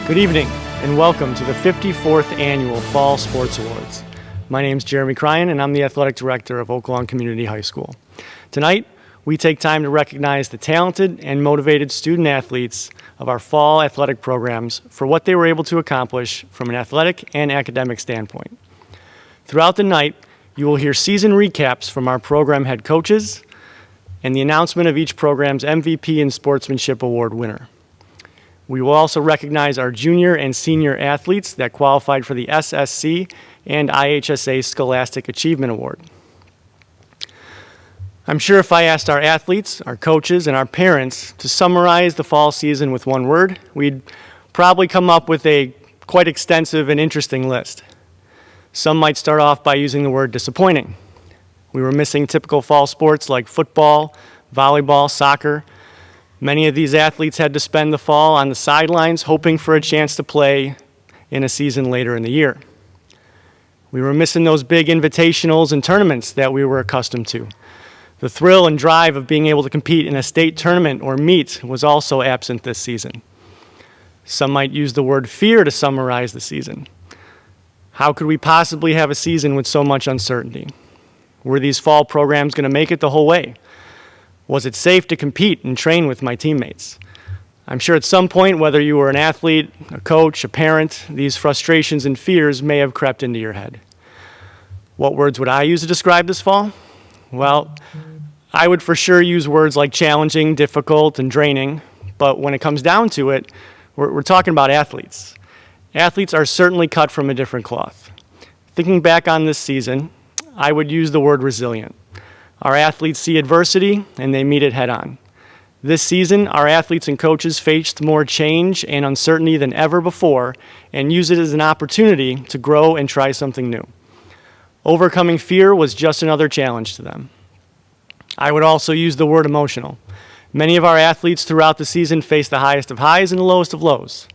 Good evening, and welcome to the 54th Annual Fall Sports Awards. My name is Jeremy Cryan, and I'm the Athletic Director of Oak Lawn Community High School. Tonight, we take time to recognize the talented and motivated student athletes of our fall athletic programs for what they were able to accomplish from an athletic and academic standpoint. Throughout the night, you will hear season recaps from our program head coaches and the announcement of each program's MVP and Sportsmanship Award winner. We will also recognize our junior and senior athletes that qualified for the SSC and IHSA Scholastic Achievement Award. I'm sure if I asked our athletes, our coaches, and our parents to summarize the fall season with one word, we'd probably come up with a quite extensive and interesting list. Some might start off by using the word disappointing. We were missing typical fall sports like football, volleyball, soccer. Many of these athletes had to spend the fall on the sidelines hoping for a chance to play in a season later in the year. We were missing those big invitationals and tournaments that we were accustomed to. The thrill and drive of being able to compete in a state tournament or meet was also absent this season. Some might use the word fear to summarize the season. How could we possibly have a season with so much uncertainty? Were these fall programs going to make it the whole way? Was it safe to compete and train with my teammates? I'm sure at some point, whether you were an athlete, a coach, a parent, these frustrations and fears may have crept into your head. What words would I use to describe this fall? Well, I would for sure use words like challenging, difficult, and draining, but when it comes down to it, we're talking about athletes. Athletes are certainly cut from a different cloth. Thinking back on this season, I would use the word resilient. Our athletes see adversity and they meet it head on. This season, our athletes and coaches faced more change and uncertainty than ever before and use it as an opportunity to grow and try something new. Overcoming fear was just another challenge to them. I would also use the word emotional. Many of our athletes throughout the season faced the highest of highs and the lowest of lows.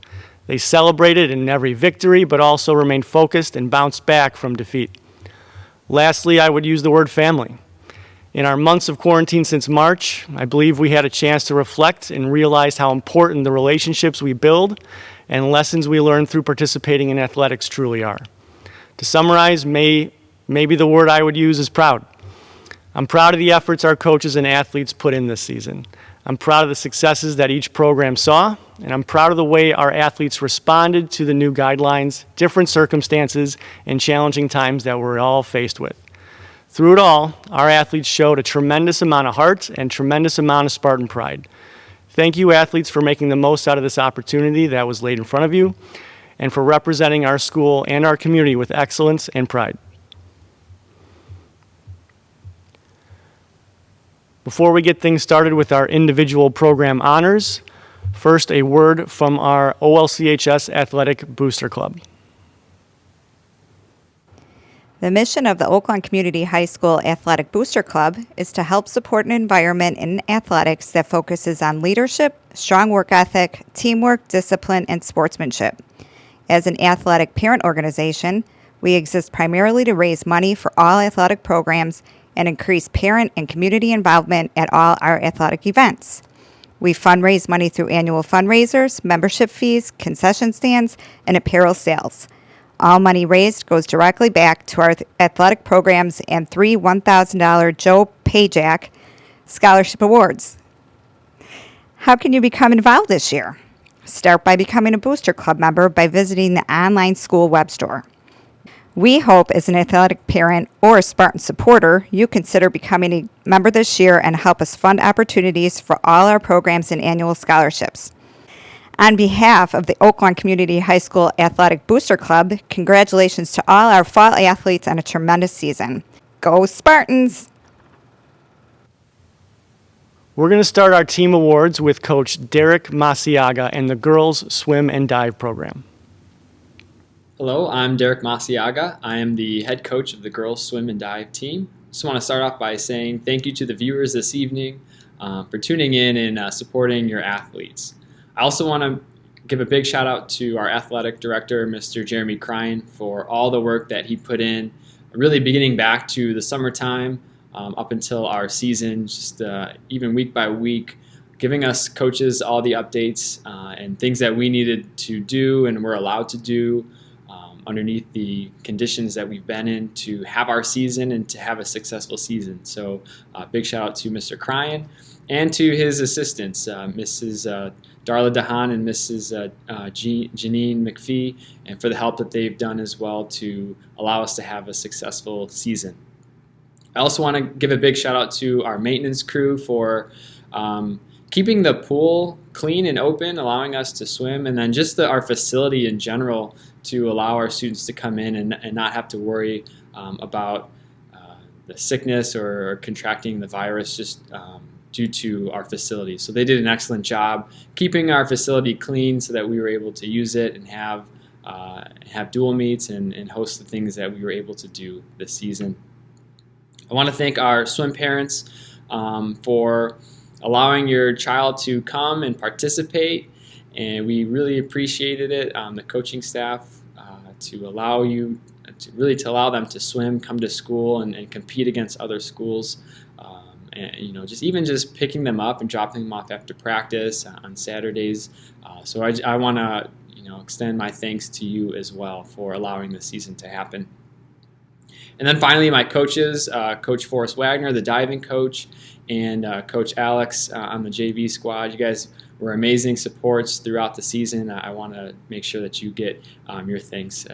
They celebrated in every victory, but also remained focused and bounced back from defeat. Lastly, I would use the word family. In our months of quarantine since March, I believe we had a chance to reflect and realize how important the relationships we build and lessons we learn through participating in athletics truly are. To summarize, maybe the word I would use is proud. I'm proud of the efforts our coaches and athletes put in this season. I'm proud of the successes that each program saw, and I'm proud of the way our athletes responded to the new guidelines, different circumstances, and challenging times that we're all faced with. Through it all, our athletes showed a tremendous amount of heart and tremendous amount of Spartan pride. Thank you, athletes, for making the most out of this opportunity that was laid in front of you, and for representing our school and our community with excellence and pride. Before we get things started with our individual program honors, first a word from our OLCHS Athletic Booster Club. The mission of the Oak Lawn Community High School Athletic Booster Club is to help support an environment in athletics that focuses on leadership, strong work ethic, teamwork, discipline, and sportsmanship. As an athletic parent organization, we exist primarily to raise money for all athletic programs and increase parent and community involvement at all our athletic events. We fundraise money through annual fundraisers, membership fees, concession stands, and apparel sales. All money raised goes directly back to our athletic programs and 3 $1,000 Joe Payjack Scholarship Awards. How can you become involved this year? Start by becoming a Booster Club member by visiting the online school web store. We hope as an athletic parent or a Spartan supporter, you consider becoming a member this year and help us fund opportunities for all our programs and annual scholarships. On behalf of the Oak Lawn Community High School Athletic Booster Club, congratulations to all our fall athletes on a tremendous season. Go Spartans! We're going to start our team awards with Coach Derek Masiaga and the girls swim and dive program. Hello, I'm Derek Masiaga. I am the head coach of the girls swim and dive team. Just want to start off by saying thank you to the viewers this evening for tuning in and supporting your athletes. I also want to give a big shout out to our athletic director, Mr. Jeremy Cryan, for all the work that he put in, really beginning back to the summertime up until our season, just even week by week, giving us coaches all the updates and things that we needed to do and we're allowed to do underneath the conditions that we've been in to have our season and to have a successful season. So big shout out to Mr. Cryan and to his assistants, Mrs. Darla DeHaan and Mrs. Janine McPhee, and for the help that they've done as well to allow us to have a successful season. I also want to give a big shout out to our maintenance crew for keeping the pool clean and open, allowing us to swim, and then just our facility in general to allow our students to come in and not have to worry about the sickness or contracting the virus just due to our facility. So they did an excellent job keeping our facility clean so that we were able to use it and have dual meets and host the things that we were able to do this season. I want to thank our swim parents for allowing your child to come and participate, and we really appreciated it. The coaching staff to allow them to swim, come to school, and compete against other schools, and just picking them up and dropping them off after practice on Saturdays. So I want to extend my thanks to you as well for allowing the season to happen. And then finally, my coaches, Coach Forrest Wagner, the diving coach, and Coach Alex on the JV squad. You guys were amazing supports throughout the season. I want to make sure that you get your thanks.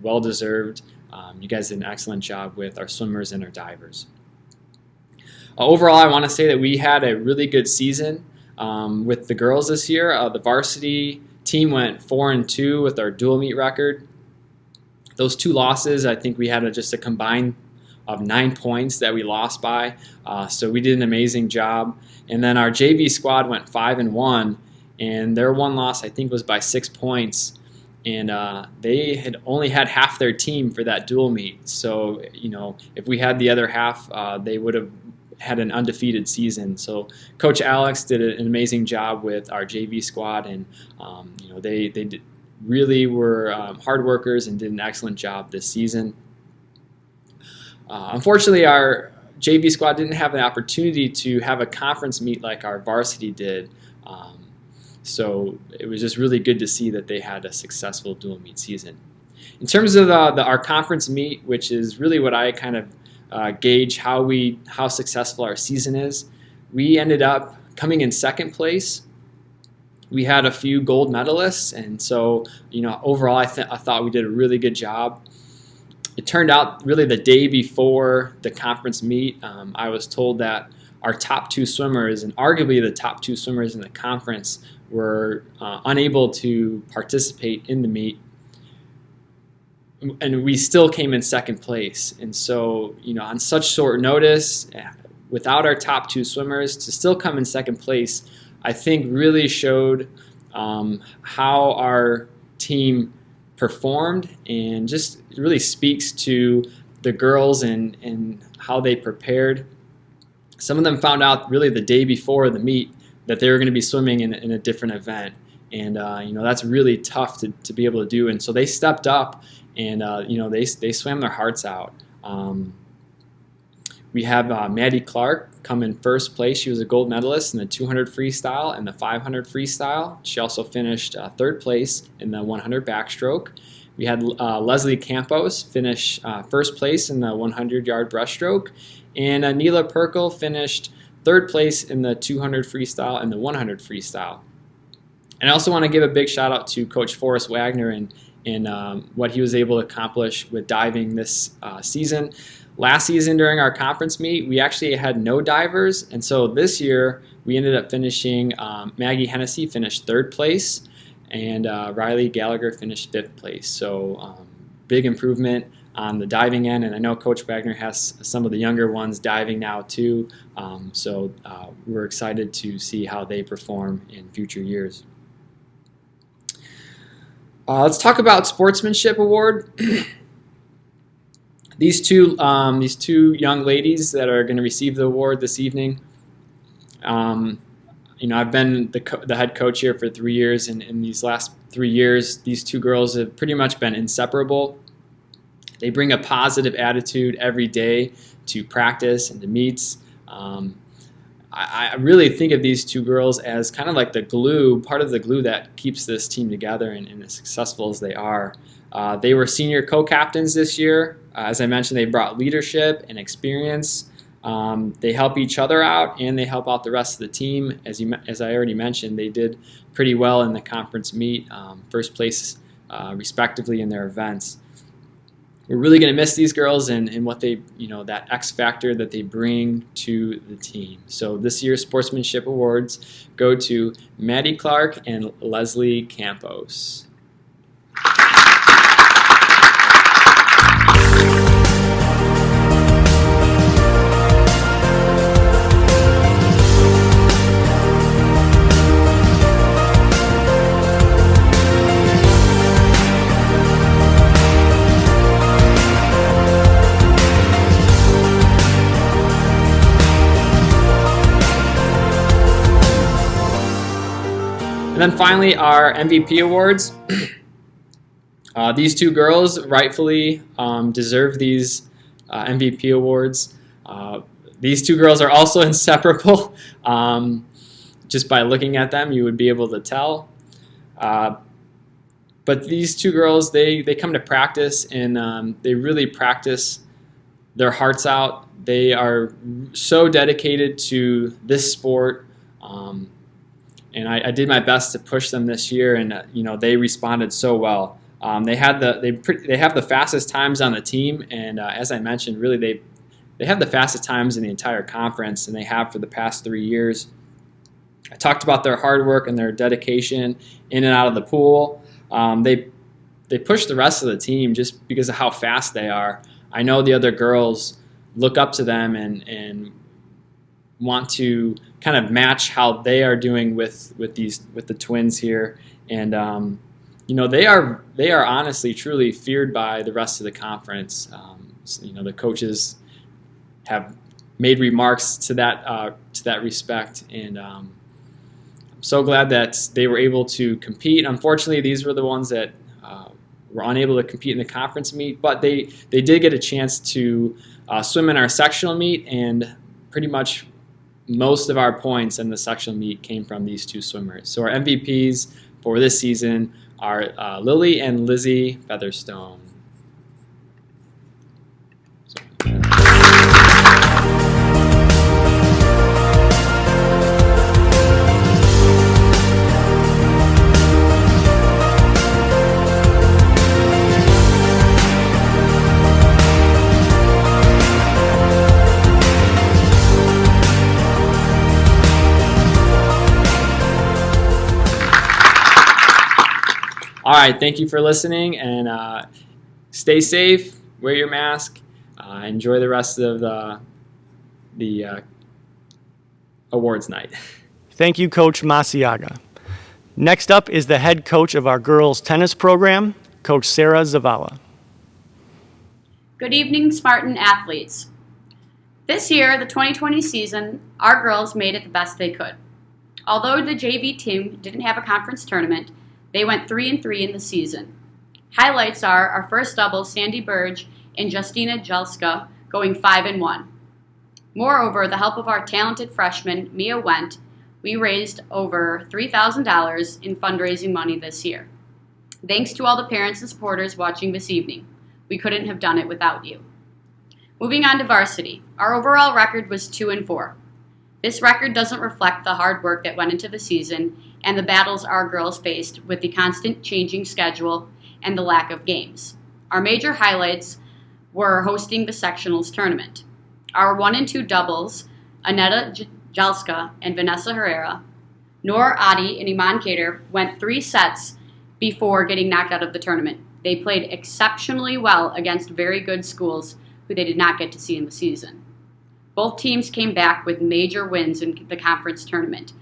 Well deserved. You guys did an excellent job with our swimmers and our divers. Overall, I want to say that we had a really good season with the girls this year. The varsity team went 4-2 with our dual meet record. Those 2 losses, I think we had just a combined of 9 points that we lost by. So we did an amazing job. And then our JV squad went 5-1, and their one loss I think was by 6 points. And they had only had half their team for that dual meet. So if we had the other half, they would have had an undefeated season. So Coach Alex did an amazing job with our JV squad, and they really were hard workers and did an excellent job this season. Unfortunately, our JV squad didn't have an opportunity to have a conference meet like our varsity did. So it was just really good to see that they had a successful dual meet season. In terms of our conference meet, which is really what I kind of gauge how successful our season is, we ended up coming in second place. We had a few gold medalists, and so overall I thought we did a really good job. It turned out really the day before the conference meet, I was told that our top 2 swimmers, and arguably the top 2 swimmers in the conference, were unable to participate in the meet, and we still came in second place. And so on such short notice, without our top 2 swimmers, to still come in second place, I think really showed how our team performed, and just really speaks to the girls and how they prepared. Some of them found out really the day before the meet that they were going to be swimming in a different event, and that's really tough to be able to do. And so they stepped up, and they swam their hearts out. We have Maddie Clark come in first place. She was a gold medalist in the 200 freestyle and the 500 freestyle. She also finished third place in the 100 backstroke. We had Leslie Campos finish first place in the 100-yard breaststroke. And Neela Perkel finished third place in the 200 freestyle and the 100 freestyle. And I also want to give a big shout out to Coach Forrest Wagner and what he was able to accomplish with diving this season. Last season during our conference meet, we actually had no divers, and so this year we ended up finishing, Maggie Hennessy finished third place, and Riley Gallagher finished fifth place. So big improvement on the diving end, and I know Coach Wagner has some of the younger ones diving now too, so we're excited to see how they perform in future years. Let's talk about Sportsmanship Award. These two young ladies that are going to receive the award this evening, I've been the head coach here for 3 years, and in these last 3 years, these 2 girls have pretty much been inseparable. They bring a positive attitude every day to practice and to meets. I really think of these two girls as kind of like the glue, part of the glue that keeps this team together and as successful as they are. They were senior co-captains this year. As I mentioned, they brought leadership and experience. They help each other out, and they help out the rest of the team. As I already mentioned, they did pretty well in the conference meet, first place respectively in their events. We're really going to miss these girls and what they, that X factor that they bring to the team. So this year's Sportsmanship Awards go to Maddie Clark and Leslie Campos. And then finally, our MVP awards. These two girls rightfully deserve these MVP awards. These two girls are also inseparable. Just by looking at them, you would be able to tell. But these two girls, they come to practice, and they really practice their hearts out. They are so dedicated to this sport. And I did my best to push them this year, and they responded so well. They have the fastest times on the team, and as I mentioned, really they have the fastest times in the entire conference, and they have for the past 3 years. I talked about their hard work and their dedication in and out of the pool. They push the rest of the team just because of how fast they are. I know the other girls look up to them and want to kind of match how they are doing with the twins here, and they are honestly truly feared by the rest of the conference. The coaches have made remarks to that respect, and I'm so glad that they were able to compete. Unfortunately, these were the ones that were unable to compete in the conference meet, but they did get a chance to swim in our sectional meet, and pretty much most of our points in the sectional meet came from these two swimmers. So our MVPs for this season are Lily and Lizzie Featherstone. All right, thank you for listening, and stay safe, wear your mask, enjoy the rest of the awards night. Thank you, Coach Masiaga. Next up is the head coach of our girls tennis program, Coach Sarah Zavala. Good evening, Spartan athletes. This year, the 2020 season, our girls made it the best they could. Although the JV team didn't have a conference tournament, they went 3-3 in the season. Highlights are our first double, Sandy Burge and Justina Jelska, going 5-1. Moreover, the help of our talented freshman, Mia Wendt, we raised over $3,000 in fundraising money this year. Thanks to all the parents and supporters watching this evening. We couldn't have done it without you. Moving on to varsity, our overall record was 2-4. This record doesn't reflect the hard work that went into the season and the battles our girls faced with the constant changing schedule and the lack of games. Our major highlights were hosting the sectionals tournament. Our 1 and 2 doubles, Aneta Jalska and Vanessa Herrera, Noor Adi and Iman Kader went 3 sets before getting knocked out of the tournament. They played exceptionally well against very good schools who they did not get to see in the season. Both teams came back with major wins in the conference tournament,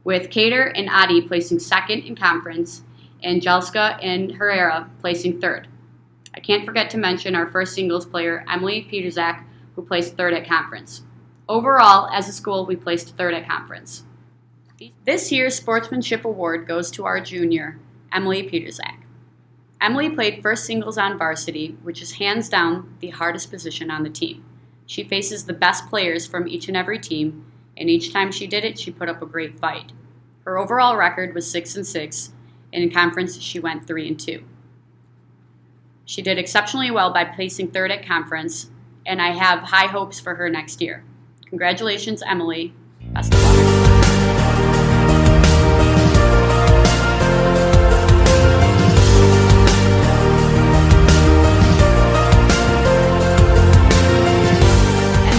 with Kader and Adi placing second in conference and Jalska and Herrera placing third. I can't forget to mention our first singles player, Emily Peterzak, who placed third at conference. Overall, as a school, we placed third at conference. This year's Sportsmanship Award goes to our junior, Emily Peterzak. Emily played first singles on varsity, which is hands down the hardest position on the team. She faces the best players from each and every team, and each time she did it, she put up a great fight. Her overall record was 6-6, and in conference, she went 3-2. She did exceptionally well by placing third at conference, and I have high hopes for her next year. Congratulations, Emily. Best of luck.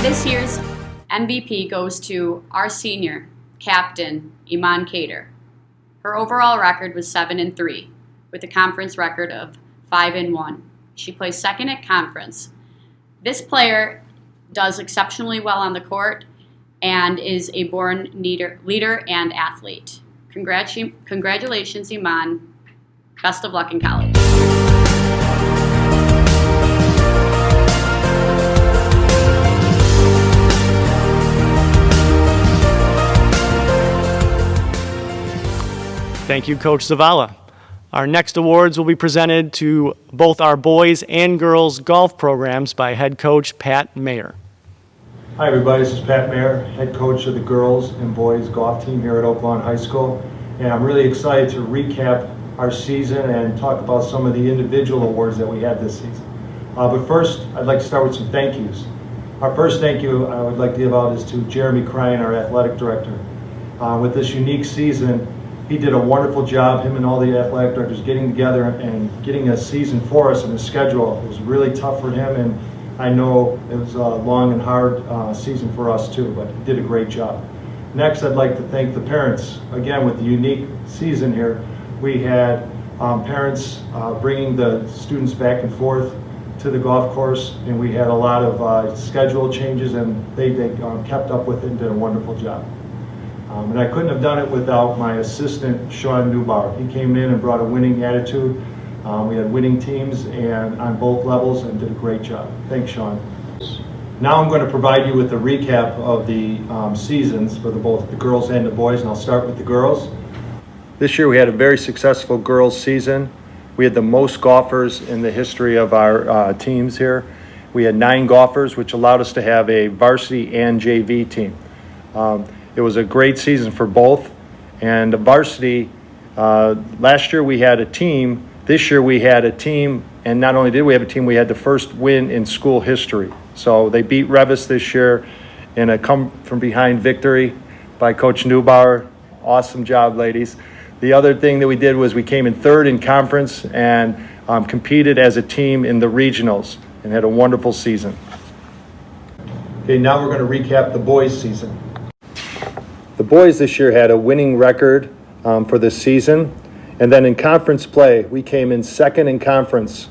This year's MVP goes to our senior captain, Iman Kader. Her overall record was 7-3, with a conference record of 5-1. She placed second at conference. This player does exceptionally well on the court and is a born leader and athlete. Congratulations, Iman. Best of luck in college. Thank you, Coach Zavala. Our next awards will be presented to both our boys and girls golf programs by head coach Pat Mayer. Hi everybody, this is Pat Mayer, head coach of the girls and boys golf team here at Oaklawn High School. And I'm really excited to recap our season and talk about some of the individual awards that we had this season. But first, I'd like to start with some thank yous. Our first thank you I would like to give out is to Jeremy Cryan, our athletic director. With this unique season, he did a wonderful job, him and all the athletic directors, getting together and getting a season for us and a schedule. It was really tough for him, and I know it was a long and hard season for us too, but he did a great job. Next, I'd like to thank the parents. Again, with the unique season here, we had parents bringing the students back and forth to the golf course, and we had a lot of schedule changes, and they kept up with it and did a wonderful job. And I couldn't have done it without my assistant, Sean Neubauer. He came in and brought a winning attitude. We had winning teams and on both levels and did a great job. Thanks, Sean. Now I'm going to provide you with a recap of the seasons for both the girls and the boys, and I'll start with the girls. This year we had a very successful girls season. We had the most golfers in the history of our teams here. We had 9 golfers, which allowed us to have a varsity and JV team. It was a great season for both. And the varsity, last year we had a team. This year we had a team, and not only did we have a team, we had the first win in school history. So they beat Revis this year in a come-from-behind victory by Coach Neubauer. Awesome job, ladies. The other thing that we did was we came in third in conference and competed as a team in the regionals and had a wonderful season. Okay, now we're going to recap the boys' season. The boys this year had a winning record for this season. And then in conference play, we came in second in conference,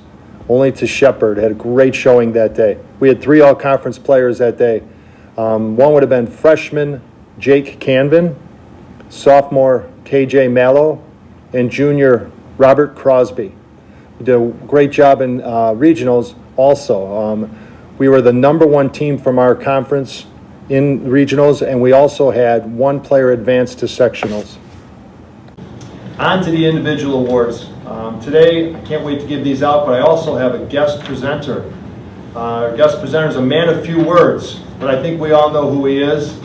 only to Shepherd. Had a great showing that day. We had 3 all-conference players that day. One would have been freshman Jake Canvin, sophomore KJ Mallow, and junior Robert Crosby. We did a great job in regionals also. We were the #1 team from our conference in regionals, and we also had 1 player advance to sectionals. On to the individual awards. Today, I can't wait to give these out, but I also have a guest presenter. Our guest presenter is a man of few words, but I think we all know who he is.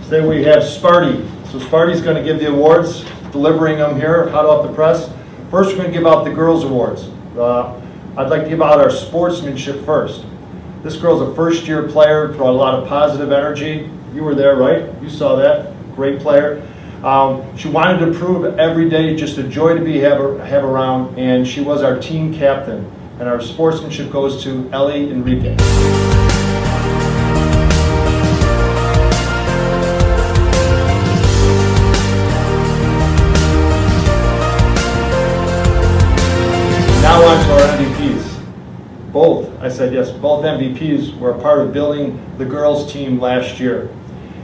Today we have Sparty. So Sparty's going to give the awards, delivering them here, hot off the press. First, we're going to give out the girls' awards. I'd like to give out our sportsmanship first. This girl's a first-year player, brought a lot of positive energy. You were there, right? You saw that. Great player. She wanted to prove every day, just a joy to have around, and she was our team captain. And our sportsmanship goes to Ellie Enrique. Now on to our MVPs. Both MVPs were a part of building the girls team last year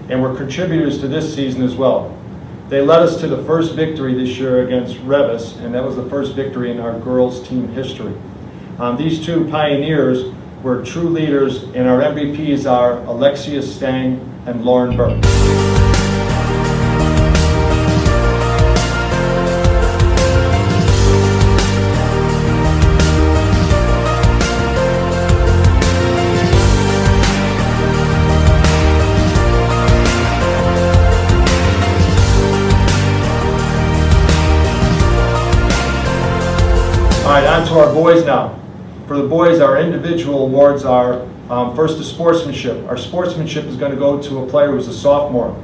and were contributors to this season as well. They led us to the first victory this year against Revis, and that was the first victory in our girls team history. These 2 pioneers were true leaders, and our MVPs are Alexia Stang and Lauren Burke. right, on to our boys now. For the boys, our individual awards are first, the sportsmanship. Our sportsmanship is going to go to a player who's a sophomore.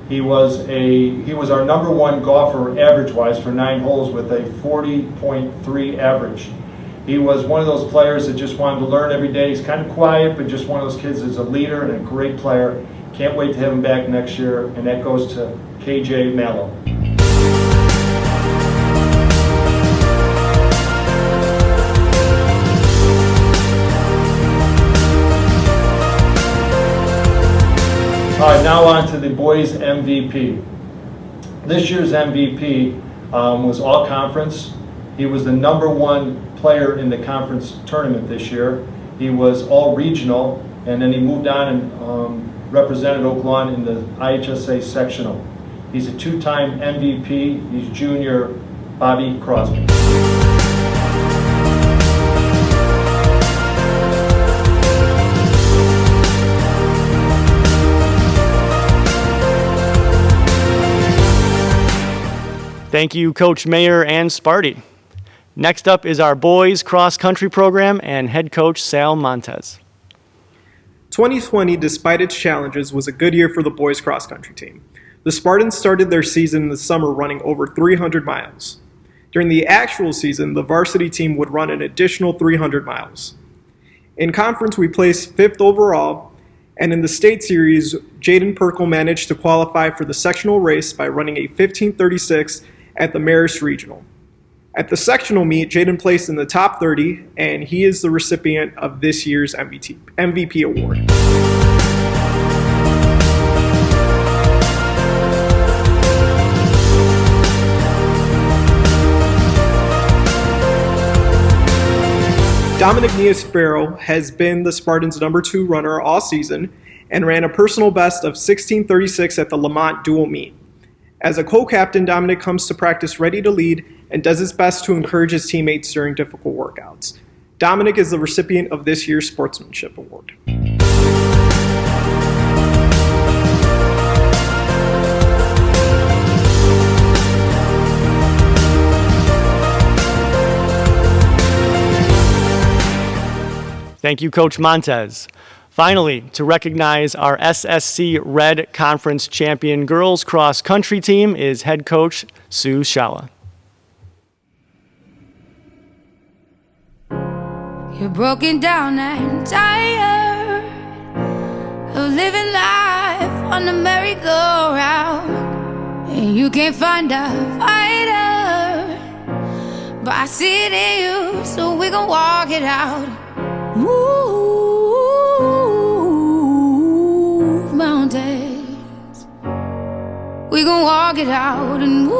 He was our number one golfer average-wise for 9 holes with a 40.3 average. He was one of those players that just wanted to learn every day. He's kind of quiet, but just one of those kids that's a leader and a great player. Can't wait to have him back next year, and that goes to KJ Mallow. All right, now on to the boys MVP. This year's MVP was all conference. He was the number one player in the conference tournament this year. He was all regional, and then he moved on and represented Oak Lawn in the IHSA sectional. He's a 2-time MVP. He's junior Bobby Crosby. Thank you, Coach Mayer and Sparty. Next up is our boys cross-country program and head coach Sal Montez. 2020, despite its challenges, was a good year for the boys cross-country team. The Spartans started their season in the summer running over 300 miles. During the actual season, the varsity team would run an additional 300 miles. In conference, we placed 5th overall, and in the state series, Jaden Perkle managed to qualify for the sectional race by running a 15:36 at the Marist Regional. At the sectional meet, Jaden placed in the top 30, and he is the recipient of this year's MVP award. Dominic Nias-Farrell has been the Spartans' number 2 runner all season and ran a personal best of 16:36 at the Lamont dual meet. As a co-captain, Dominic comes to practice ready to lead and does his best to encourage his teammates during difficult workouts. Dominic is the recipient of this year's Sportsmanship Award. Thank you, Coach Montez. Finally, to recognize our SSC Red Conference champion girls cross country team is head coach Sue Shawa. You're broken down and tired of living life on the merry-go-round, and you can't find a fighter, but I see it in you, so we gon' walk it out. Move mountains, we gon' walk it out and move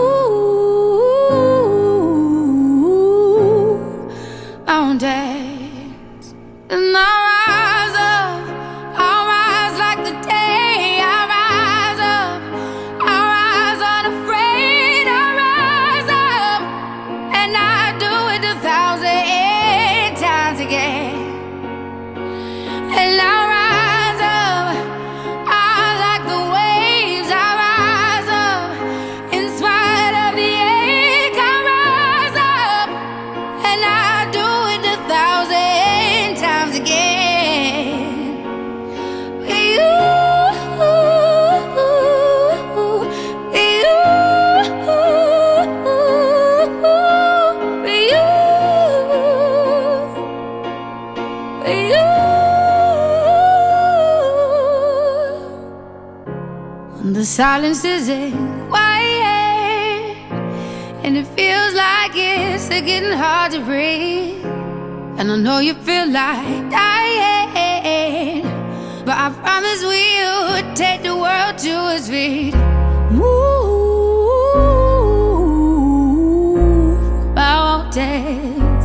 mountains. And I'll rise like the day. I'll rise up, I'll rise unafraid. I'll rise up, and I'll do it 1,000 times again. And I'll rise up, I like the waves. I'll rise up, in spite of the ache. I'll rise up, and I'll do it 1,000 times again. You, the silence isn't quiet, and it feels like it's getting hard to breathe. And I know you feel like dying, but I promise we'll take the world to its feet. Move mountains,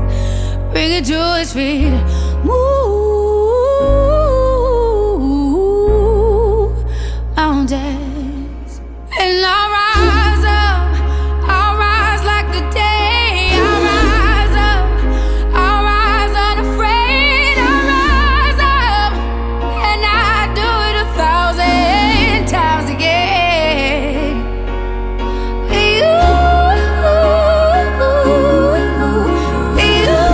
bring it to its feet. Move mountains. And I'll rise up, I'll rise like the day. I'll rise up, I'll rise unafraid. I'll rise up, and I'll do it 1,000 times again. You, you.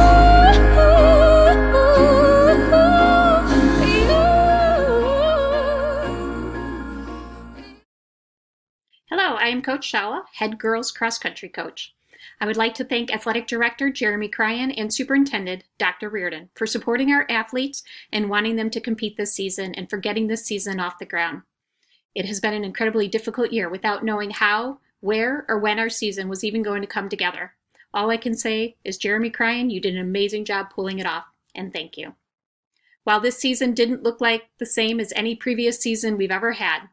Coach Shala, head girls cross country coach. I would like to thank Athletic Director Jeremy Cryan and Superintendent Dr. Reardon for supporting our athletes and wanting them to compete this season and for getting this season off the ground. It has been an incredibly difficult year without knowing how, where, or when our season was even going to come together. All I can say is, Jeremy Cryan, you did an amazing job pulling it off, and thank you. While this season didn't look like the same as any previous season we've ever had,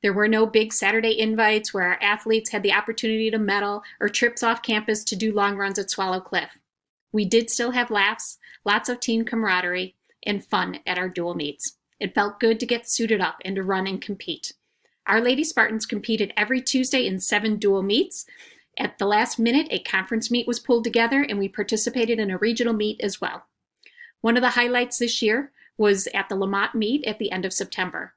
there were no big Saturday invites where our athletes had the opportunity to medal or trips off campus to do long runs at Swallow Cliff. We did still have laughs, lots of team camaraderie, and fun at our dual meets. It felt good to get suited up and to run and compete. Our Lady Spartans competed every Tuesday in 7 dual meets. At the last minute, a conference meet was pulled together, and we participated in a regional meet as well. One of the highlights this year was at the Lamont meet at the end of September.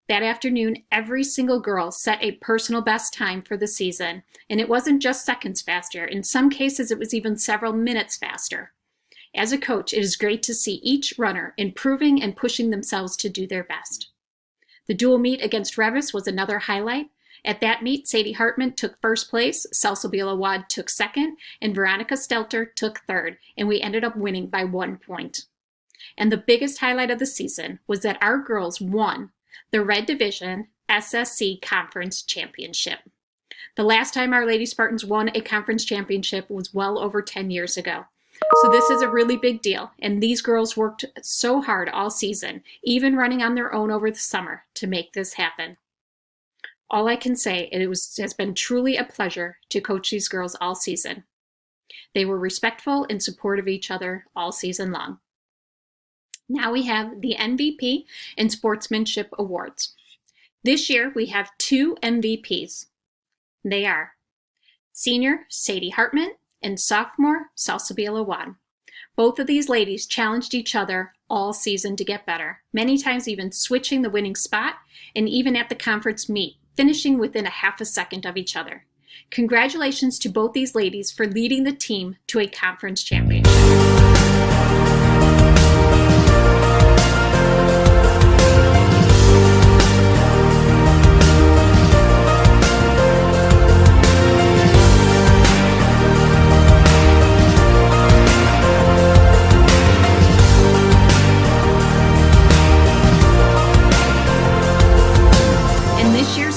That afternoon, every single girl set a personal best time for the season, and it wasn't just seconds faster. In some cases, it was even several minutes faster. As a coach, it is great to see each runner improving and pushing themselves to do their best. The dual meet against Revis was another highlight. At that meet, Sadie Hartman took first place, Salsobila Wad took second, and Veronica Stelter took third, and we ended up winning by 1 point. And the biggest highlight of the season was that our girls won the Red Division SSC Conference Championship. The last time our Lady Spartans won a conference championship was well over 10 years ago. So this is a really big deal, and these girls worked so hard all season, even running on their own over the summer, to make this happen. All I can say is it has been truly a pleasure to coach these girls all season. They were respectful and supportive of each other all season long. Now we have the MVP and Sportsmanship Awards. This year we have 2 MVPs. They are senior Sadie Hartman and sophomore Salsobila Wad. Both of these ladies challenged each other all season to get better, many times even switching the winning spot, and even at the conference meet, finishing within a half a second of each other. Congratulations to both these ladies for leading the team to a conference championship.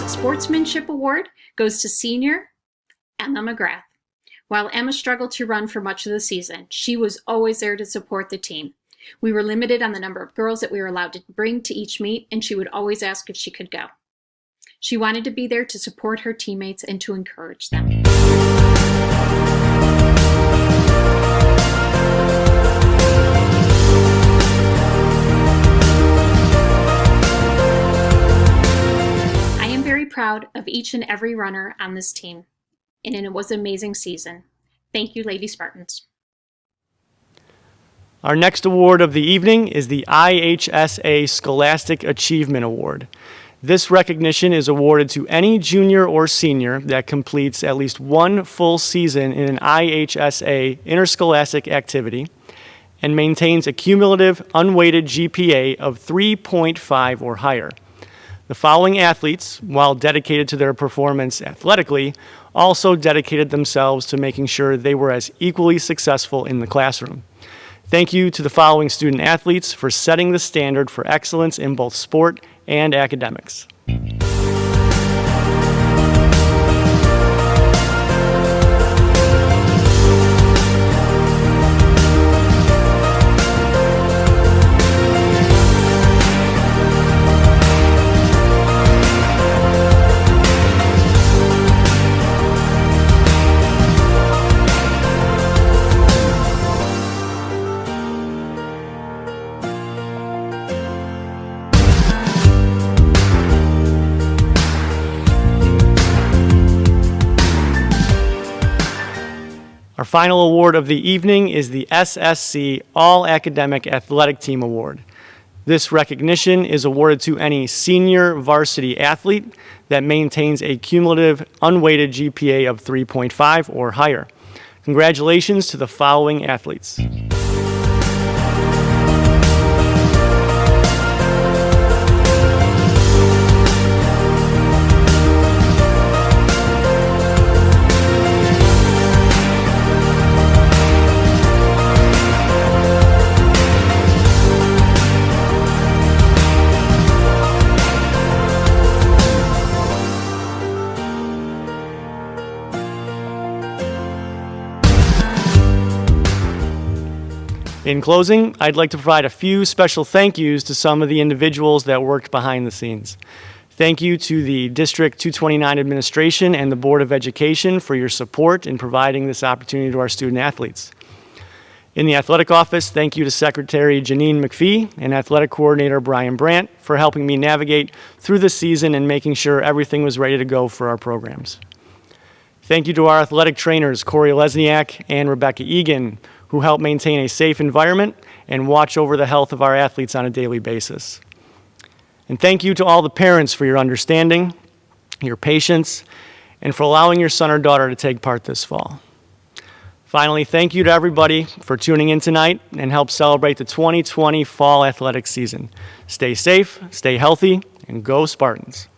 Sportsmanship Award goes to senior Emma McGrath. While Emma struggled to run for much of the season, she was always there to support the team. We were limited on the number of girls that we were allowed to bring to each meet, and she would always ask if she could go. She wanted to be there to support her teammates and to encourage them. Proud of each and every runner on this team, and it was an amazing season. Thank you, Lady Spartans. Our next award of the evening is the IHSA Scholastic Achievement Award. This recognition is awarded to any junior or senior that completes at least 1 full season in an IHSA interscholastic activity and maintains a cumulative unweighted GPA of 3.5 or higher. The following athletes, while dedicated to their performance athletically, also dedicated themselves to making sure they were as equally successful in the classroom. Thank you to the following student athletes for setting the standard for excellence in both sport and academics. Our final award of the evening is the SSC All Academic Athletic Team Award. This recognition is awarded to any senior varsity athlete that maintains a cumulative unweighted GPA of 3.5 or higher. Congratulations to the following athletes. In closing, I'd like to provide a few special thank yous to some of the individuals that worked behind the scenes. Thank you to the District 229 administration and the Board of Education for your support in providing this opportunity to our student athletes. In the athletic office, thank you to Secretary Janine McPhee and Athletic Coordinator Brian Brandt for helping me navigate through the season and making sure everything was ready to go for our programs. Thank you to our athletic trainers, Corey Lesniak and Rebecca Egan, who help maintain a safe environment and watch over the health of our athletes on a daily basis. And thank you to all the parents for your understanding, your patience, and for allowing your son or daughter to take part this fall. Finally, thank you to everybody for tuning in tonight and help celebrate the 2020 fall athletic season. Stay safe, stay healthy, and go Spartans.